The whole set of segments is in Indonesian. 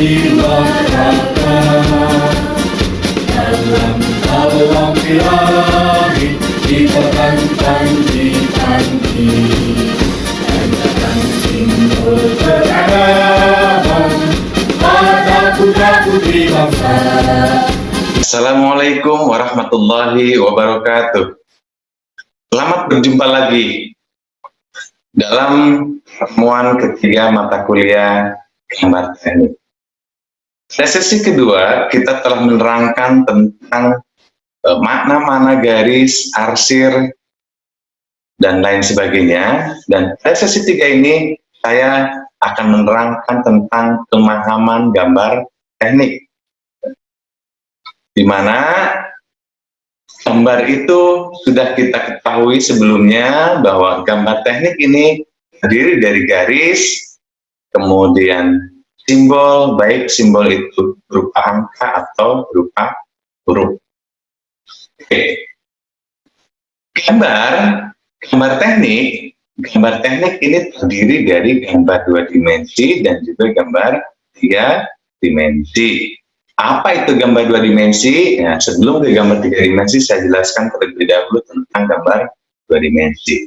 neraka. Dalam birahi kita tanti-tanti, dan simbol peradaban pada putra-putri bangsa. Assalamualaikum warahmatullahi wabarakatuh. Selamat berjumpa lagi dalam pertemuan ketiga mata kuliah gambar teknik. Pada sesi kedua, kita telah menerangkan tentang makna-makna garis, arsir, dan lain sebagainya. Dan pada sesi tiga ini, saya akan menerangkan tentang pemahaman gambar teknik, di mana gambar itu sudah kita ketahui sebelumnya bahwa gambar teknik ini terdiri dari garis, kemudian simbol, baik simbol itu berupa angka atau berupa huruf. Oke. Gambar teknik ini terdiri dari gambar 2 dimensi dan juga gambar 3 dimensi. Apa itu gambar 2 dimensi? Ya, sebelum ke gambar 3 dimensi, saya jelaskan terlebih dahulu tentang gambar 2 dimensi.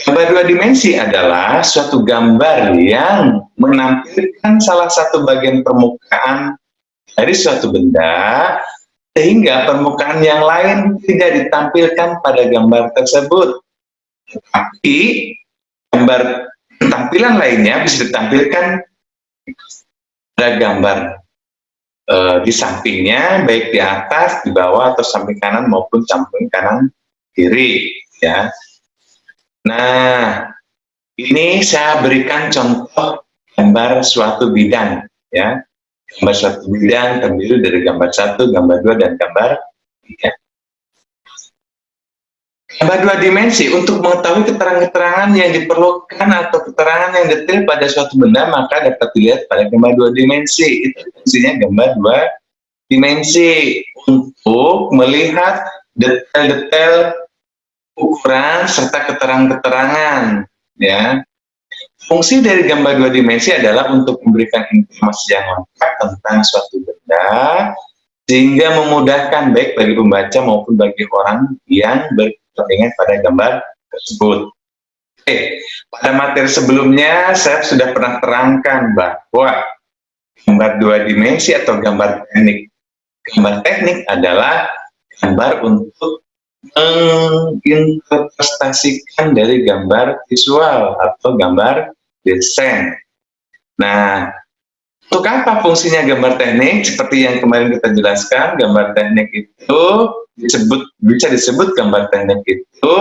Gambar 2 dimensi adalah suatu gambar yang menampilkan salah satu bagian permukaan dari suatu benda, sehingga permukaan yang lain tidak ditampilkan pada gambar tersebut. Tapi gambar tampilan lainnya bisa ditampilkan pada gambar di sampingnya, baik di atas, di bawah, atau samping kanan maupun samping kanan kiri, ya. Nah, ini saya berikan contoh gambar suatu bidang, ya. Gambar suatu bidang terdiri dari gambar 1, gambar 2, dan gambar 3. Gambar 2 dimensi, untuk mengetahui keterangan-keterangan yang diperlukan atau keterangan yang detail pada suatu benda, maka dapat dilihat pada gambar 2 dimensi. Itu fungsinya gambar 2 dimensi, untuk melihat detail-detail ukuran serta keterangan-keterangan, ya. Fungsi dari gambar 2 dimensi adalah untuk memberikan informasi yang lengkap tentang suatu benda, sehingga memudahkan baik bagi pembaca maupun bagi orang yang berkepentingan pada gambar tersebut. Oke, pada materi sebelumnya saya sudah pernah terangkan bahwa gambar 2 dimensi atau gambar teknik adalah gambar untuk menginterpretasikan dari gambar visual atau gambar desain. Nah, untuk apa fungsinya gambar teknik? Seperti yang kemarin kita jelaskan, gambar teknik itu bisa disebut gambar teknik itu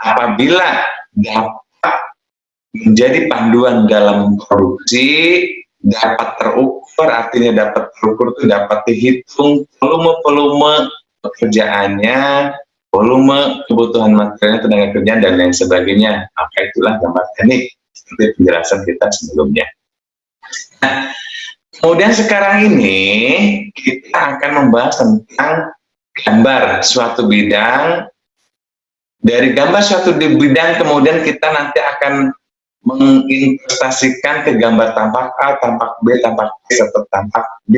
apabila dapat menjadi panduan dalam produksi, dapat terukur, artinya dapat terukur itu dapat dihitung volume pekerjaannya, volume kebutuhan materialnya, tenaga kerja, dan lain sebagainya. Maka itulah gambar teknik, seperti penjelasan kita sebelumnya. Nah, kemudian sekarang ini kita akan membahas tentang gambar suatu bidang. Dari gambar suatu bidang kemudian kita nanti akan menginvestasikan ke gambar tampak A, tampak B, tampak C, serta tampak D.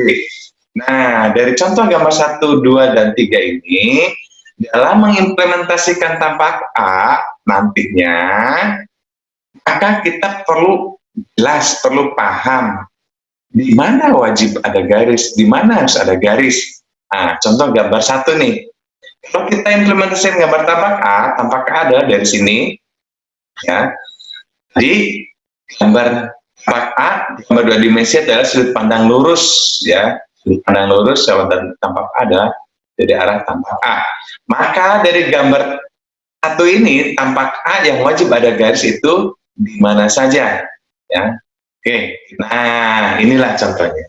Nah, dari contoh gambar 1, 2, dan 3 ini, dalam mengimplementasikan tampak A nantinya, maka kita perlu jelas, perlu paham di mana wajib ada garis, di mana harus ada garis. Nah, contoh gambar 1 nih. Kalau kita implementasikan gambar tampak A adalah dari sini, ya. Jadi gambar tampak A, gambar 2 dimensi adalah sudut pandang lurus, ya. Sudut pandang lurus dan tampak A adalah dari arah tampak A. Maka dari gambar 1 ini, tampak A yang wajib ada garis itu di mana saja, ya. Oke, nah inilah contohnya.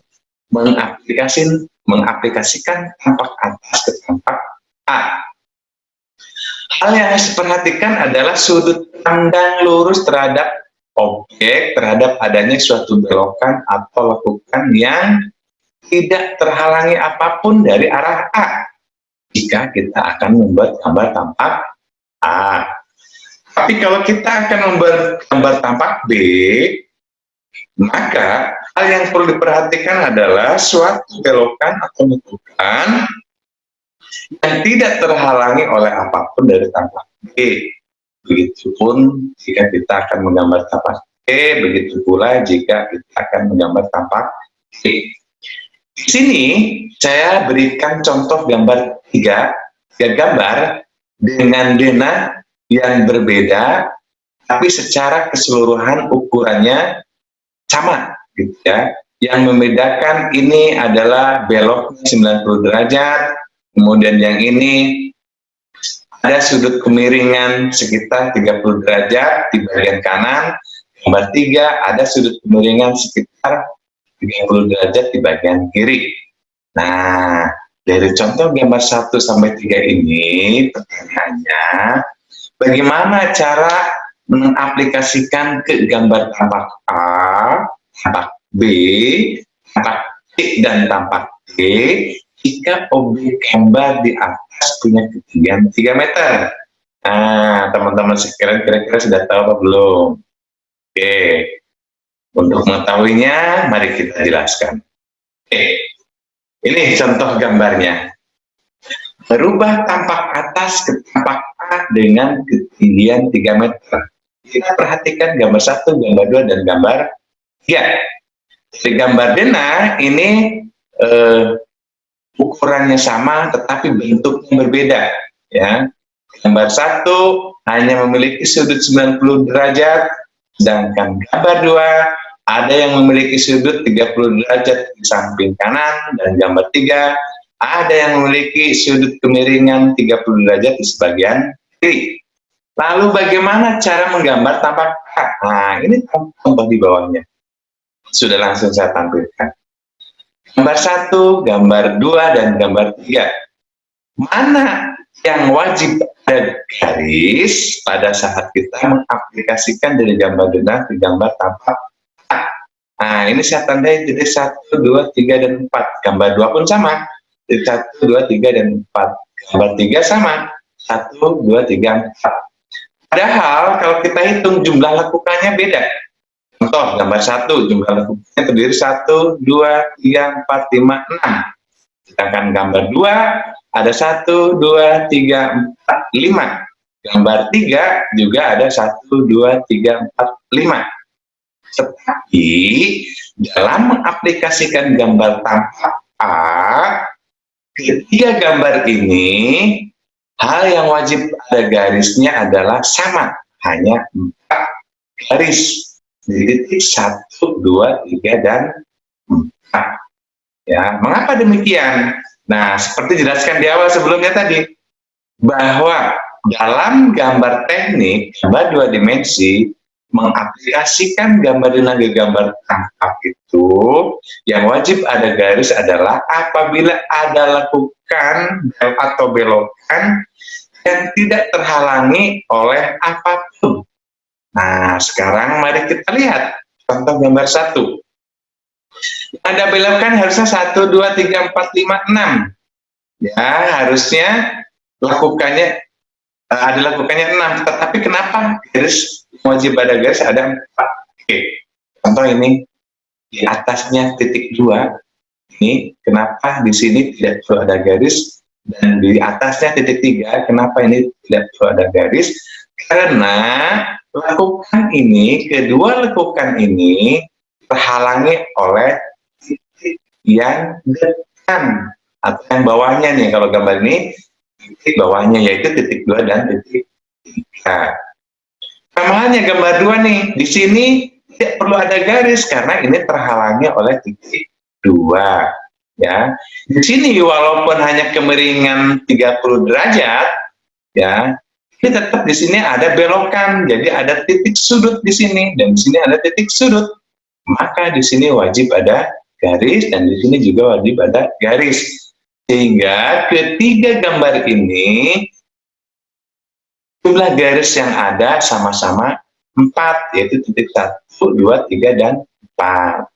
Mengaplikasikan tampak atas ke tampak A. Hal yang harus diperhatikan adalah sudut pandang lurus terhadap objek, terhadap adanya suatu belokan atau lekukan yang tidak terhalangi apapun dari arah A, jika kita akan membuat gambar tampak A. Tapi kalau kita akan membuat gambar tampak B, Maka hal yang perlu diperhatikan adalah suatu belokan atau lekukan yang tidak terhalangi oleh apapun dari tampak B. Begitupun jika kita akan menggambar tampak B, begitu pula jika kita akan menggambar tampak C. Di sini saya berikan contoh gambar tiga gambar dengan denah yang berbeda, tapi secara keseluruhan ukurannya sama, gitu ya. Yang membedakan ini adalah beloknya 90 derajat, kemudian yang ini ada sudut kemiringan sekitar 30 derajat di bagian kanan, gambar 3 ada sudut kemiringan sekitar 30 derajat di bagian kiri. Nah, dari contoh gambar 1 sampai 3 ini, pertanyaannya, bagaimana cara mengaplikasikan ke gambar tampak A, tampak B, tampak C, dan tampak D jika objek gambar di atas punya ketinggian 3 meter? Nah, teman-teman sekalian kira-kira sudah tahu apa belum? Oke, untuk mengetahuinya, mari kita jelaskan. Oke, ini contoh gambarnya. Merubah tampak atas ke tampak A dengan ketinggian 3 meter. Kita perhatikan gambar 1, gambar 2, dan gambar 3. Di gambar denah ini ukurannya sama tetapi bentuknya berbeda. Ya. Gambar 1 hanya memiliki sudut 90 derajat, sedangkan gambar 2 ada yang memiliki sudut 30 derajat di samping kanan, dan gambar 3 ada yang memiliki sudut kemiringan 30 derajat di sebagian kiri. Lalu bagaimana cara menggambar tampak A? Nah, ini contoh di bawahnya. Sudah langsung saya tampilkan. Gambar 1, gambar 2, dan gambar 3. Mana yang wajib ada garis pada saat kita mengaplikasikan dari gambar denah ke gambar tampak A? Nah, ini saya tandai jadi 1, 2, 3, dan 4. Gambar 2 pun sama. Jadi 1, 2, 3, dan 4. Gambar 3 sama. 1, 2, 3, 4. Padahal kalau kita hitung jumlah lekukannya beda. Contoh, gambar 1, jumlah lekukannya terdiri 1, 2, 3, 4, 5, 6. Sedangkan gambar 2, ada 1, 2, 3, 4, 5. Gambar 3 juga ada 1, 2, 3, 4, 5. Tetapi dalam mengaplikasikan gambar tampak A, ketiga gambar ini, hal yang wajib ada garisnya adalah sama, hanya 4 garis. Di titik 1, 2, 3, dan 4. Ya, mengapa demikian? Nah, seperti dijelaskan di awal sebelumnya tadi, bahwa dalam gambar teknik, gambar 2 dimensi, mengaplikasikan gambar denah ke gambar tampak itu, yang wajib ada garis adalah apabila ada lekukan atau belokan yang tidak terhalangi oleh apapun. Nah, sekarang mari kita lihat contoh gambar 1. Ada belokan harusnya 1, 2, 3, 4, 5, 6. Ya, harusnya lakukannya ada lakukannya 6, tetapi kenapa garis wajib ada garis ada 4? Oke, contoh ini di atasnya titik 2, ini kenapa di sini tidak perlu ada garis, dan di atasnya titik 3 kenapa ini tidak perlu ada garis? Karena lekukan ini, kedua lekukan ini terhalangi oleh titik yang depan atau yang bawahnya nih. Kalau gambar ini titik bawahnya yaitu titik 2 dan titik 3. Sama halnya gambar 2 nih, di sini tidak perlu ada garis karena ini terhalangi oleh titik 2. Ya, di sini walaupun hanya kemiringan 30 derajat, ya, ini tetap di sini ada belokan, jadi ada titik sudut di sini dan di sini ada titik sudut. Maka di sini wajib ada garis dan di sini juga wajib ada garis. Sehingga ketiga gambar ini jumlah garis yang ada sama-sama 4, yaitu titik 1, 2, 3, dan 4.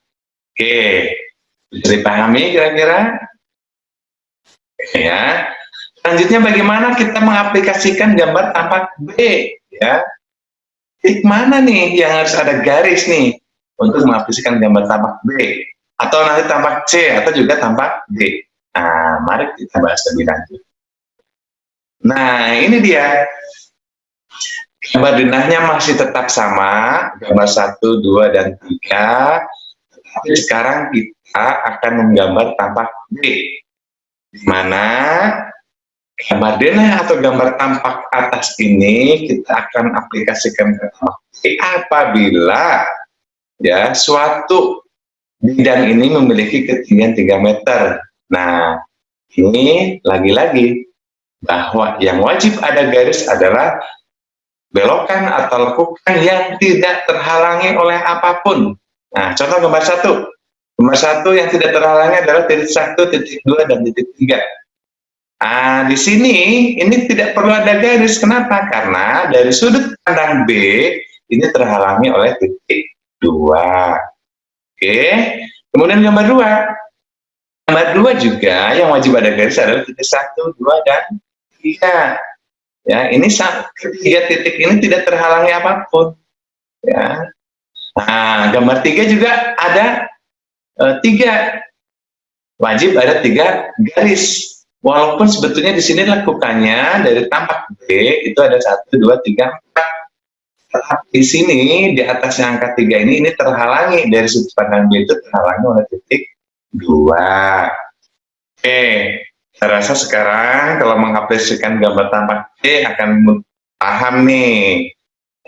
Oke, bisa dipahami kira-kira? Ya. Selanjutnya bagaimana kita mengaplikasikan gambar tampak B? Ya, titik mana nih yang harus ada garis nih? untuk mengaplikasikan gambar tampak B, atau nanti tampak C, atau juga tampak D. Nah, mari kita bahas lebih lanjut. Nah, ini dia. Gambar denahnya masih tetap sama, gambar 1, 2, dan 3. Tapi sekarang kita akan menggambar tampak B, di mana gambar denah atau gambar tampak atas ini kita akan aplikasikan ke tampak B apabila ya suatu bidang ini memiliki ketinggian 3 meter. Nah, ini lagi-lagi bahwa yang wajib ada garis adalah belokan atau lekukan yang tidak terhalangi oleh apapun. Nah, contoh gambar 1. Gambar 1 yang tidak terhalangi adalah titik 1, titik 2, dan titik 3. Nah, di sini ini tidak perlu ada garis. Kenapa? Karena dari sudut pandang B ini terhalangi oleh titik 2. Oke. Kemudian gambar 2. Gambar 2 juga yang wajib ada garis adalah titik 1, 2, dan 3. Ya, ini ketiga titik ini tidak terhalangi apapun. Ya. Nah, gambar 3 juga ada 3. Wajib ada 3 garis. Walaupun sebetulnya di sini lekukannya dari tampak B itu ada 1, 2, 3, 4. Tapi di sini di atas angka 3 ini terhalangi dari sudut pandang B itu terhalangi oleh titik 2. Oke, saya rasa sekarang kalau mengaplikasikan gambar tampak B akan paham nih.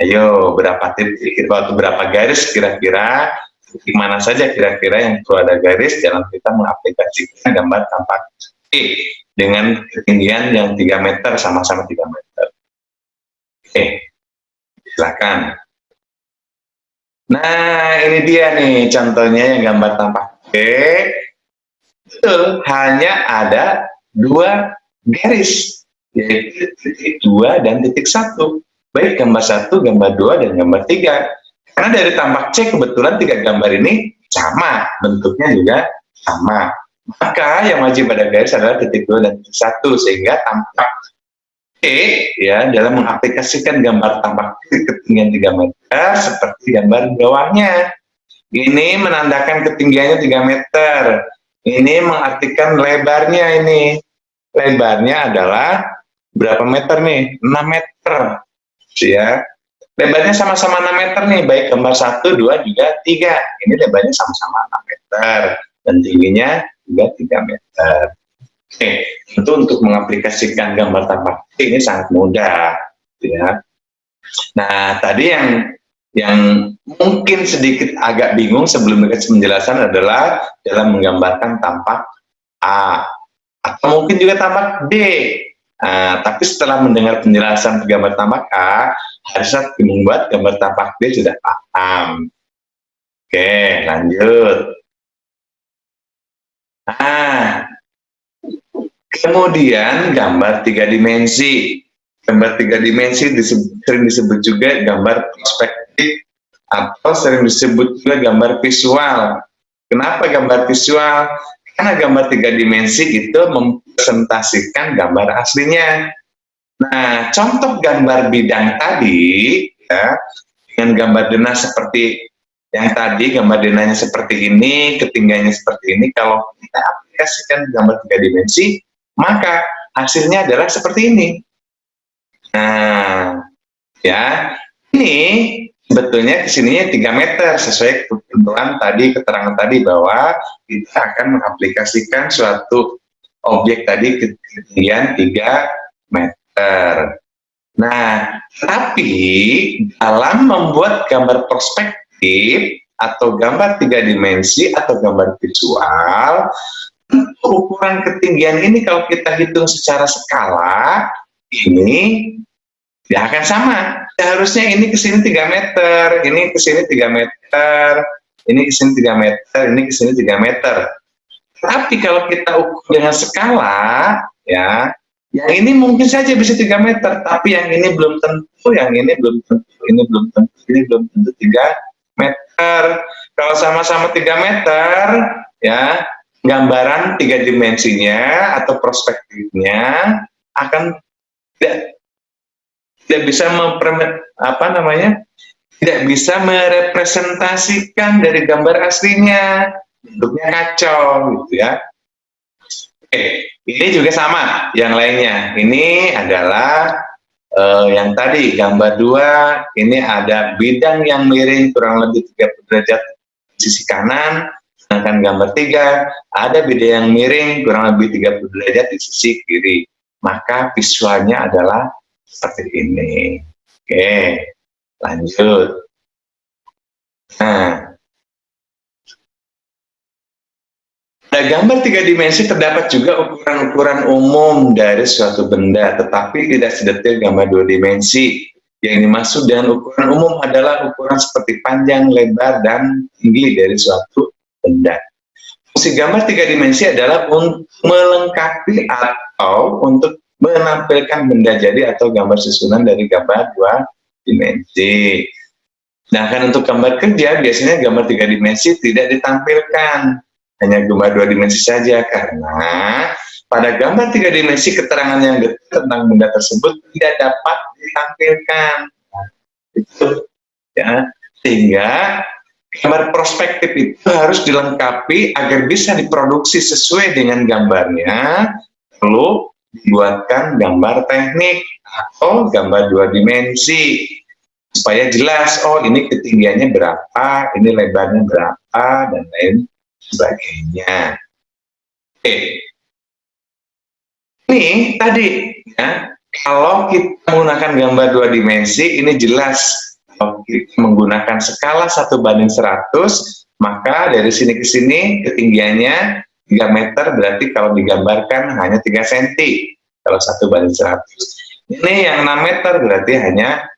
Ayo, berapa titik atau berapa garis kira-kira, titik mana saja kira-kira yang perlu ada garis dalam kita mengaplikasikan gambar tampak B dengan ketinggian yang 3 meter, sama-sama 3 meter. Oke, silakan. Nah, ini dia nih contohnya yang gambar tampak B. Betul, hanya ada 2 garis, yaitu titik 2 dan titik 1. Baik gambar 1, gambar 2, dan gambar 3. Karena dari tampak C kebetulan 3 gambar ini sama, bentuknya juga sama. Maka yang wajib ada garis adalah titik 2 dan titik 1, sehingga tampak C ya dalam mengaplikasikan gambar tampak C ketinggian 3 meter seperti gambar bawahnya. Ini menandakan ketinggiannya 3 meter. Ini mengartikan lebarnya ini. Lebarnya adalah berapa meter nih? 6 meter. Ya. Lebarnya sama-sama 6 meter nih, baik gambar 1, 2, juga 3. Ini lebarnya sama-sama 6 meter. Dan tingginya juga 3 meter. Oke, tentu untuk mengaplikasikan gambar tampak ini sangat mudah. Ya. Nah, tadi yang mungkin sedikit agak bingung sebelum dikasih penjelasan adalah dalam menggambarkan tampak A atau mungkin juga tampak D. Nah, tapi setelah mendengar penjelasan gambar tampak A, harusnya membuat gambar tampak D sudah paham. Oke, lanjut. Nah, kemudian gambar 3 dimensi. Gambar 3 dimensi sering disebut juga gambar perspektif atau sering disebut juga gambar visual. Kenapa gambar visual? Karena gambar 3 dimensi itu mempresentasikan gambar aslinya. Nah, contoh gambar bidang tadi, ya, dengan gambar denah seperti yang tadi, gambar denahnya seperti ini, ketinggiannya seperti ini, kalau kita aplikasikan gambar 3 dimensi, maka hasilnya adalah seperti ini. Nah, ya, ini sebetulnya kesininya 3 meter sesuai ketentuan tadi, keterangan tadi bahwa kita akan mengaplikasikan suatu objek tadi ketinggian 3 meter. Nah, tapi dalam membuat gambar perspektif atau gambar 3 dimensi atau gambar visual, ukuran ketinggian ini kalau kita hitung secara skala, ini ya akan sama. Seharusnya ini ke sini 3 meter, ini ke sini 3 meter, ini ke sini 3 meter, ini ke sini 3 meter. Tapi kalau kita ukur dengan skala, ya, yang ini mungkin saja bisa 3 meter, tapi yang ini belum tentu, yang ini belum tentu, ini belum tentu, ini belum tentu 3 meter. Kalau sama-sama 3 meter, ya, gambaran 3 dimensinya atau perspektifnya akan tidak bisa tidak bisa merepresentasikan dari gambar aslinya, bentuknya kacau gitu ya. Oke, ini juga sama yang lainnya. Ini adalah yang tadi gambar 2, ini ada bidang yang miring kurang lebih 30 derajat di sisi kanan, sedangkan gambar 3 ada bidang yang miring kurang lebih 30 derajat di sisi kiri. Maka visualnya adalah seperti ini. Oke, lanjut. Nah, pada gambar 3 dimensi terdapat juga ukuran-ukuran umum dari suatu benda, tetapi tidak sedetail gambar 2 dimensi. Yang dimaksud dengan ukuran umum adalah ukuran seperti panjang, lebar, dan tinggi dari suatu benda. Fungsi gambar 3 dimensi adalah untuk melengkapi atau untuk menampilkan benda jadi atau gambar susunan dari gambar 2 dimensi. Nah, kan untuk gambar kerja, biasanya gambar 3 dimensi tidak ditampilkan, hanya gambar 2 dimensi saja, karena pada gambar 3 dimensi keterangan yang detail tentang benda tersebut tidak dapat ditampilkan. Nah, itu ya, sehingga gambar prospektif itu harus dilengkapi agar bisa diproduksi sesuai dengan gambarnya, perlu dibuatkan gambar teknik atau gambar 2 dimensi supaya jelas, oh ini ketinggiannya berapa, ini lebarnya berapa, dan lain sebagainya. Oke, ini tadi ya, kalau kita menggunakan gambar 2 dimensi, ini jelas. Kalau kita menggunakan skala 1:100, maka dari sini ke sini ketinggiannya 3 meter, berarti kalau digambarkan hanya 3 cm. Kalau 1:100. Ini yang 6 meter berarti hanya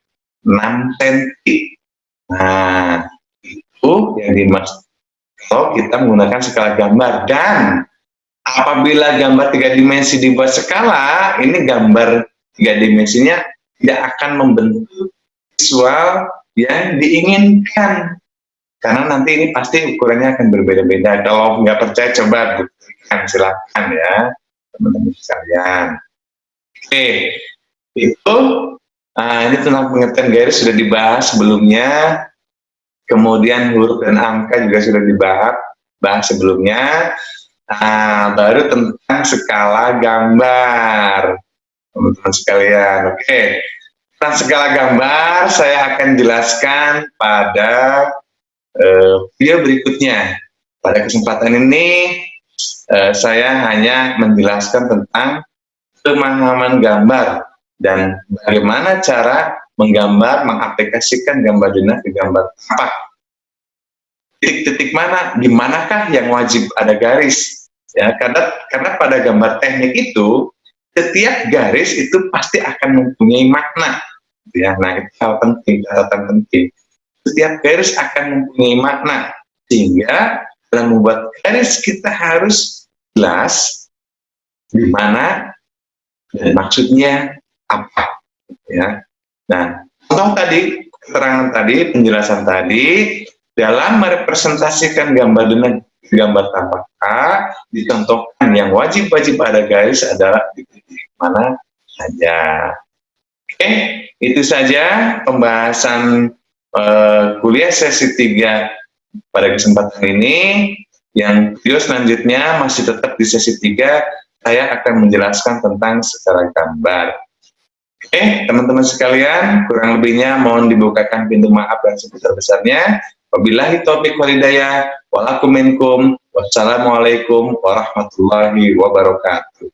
6 cm. Nah, itu yang dimaksud kalau kita menggunakan skala gambar. Dan apabila gambar 3 dimensi dibuat skala, ini gambar 3 dimensinya tidak akan membentuk visual yang diinginkan, karena nanti ini pasti ukurannya akan berbeda-beda. Kalau nggak percaya coba buktikan, silakan ya teman-teman sekalian. Oke, itu ini tentang pengertian garis sudah dibahas sebelumnya, kemudian huruf dan angka juga sudah dibahas sebelumnya. Baru tentang skala gambar teman-teman sekalian. Oke, tentang skala gambar saya akan jelaskan pada video berikutnya. Pada kesempatan ini saya hanya menjelaskan tentang pemahaman gambar dan bagaimana cara menggambar, mengaplikasikan gambar denah ke gambar tampak. Titik-titik mana, di manakah yang wajib ada garis? Ya, karena pada gambar teknik itu setiap garis itu pasti akan mempunyai makna. Ya, nah itu hal penting, catatan penting. Setiap garis akan mempunyai makna, sehingga dalam membuat garis kita harus jelas di mana dan maksudnya apa. Ya, nah contoh tadi, keterangan tadi, penjelasan tadi dalam merepresentasikan gambar dengan gambar tampak A, dicontohkan yang wajib-wajib ada garis adalah di titik mana saja. Oke, itu saja pembahasan kuliah sesi 3 pada kesempatan ini. Yang video selanjutnya masih tetap di sesi 3, saya akan menjelaskan tentang skala gambar. Oke, teman-teman sekalian, kurang lebihnya mohon dibukakan pintu maaf yang sebesar-besarnya. Wabillahi taufiq wal hidayah, walakum minkum, wassalamualaikum warahmatullahi wabarakatuh.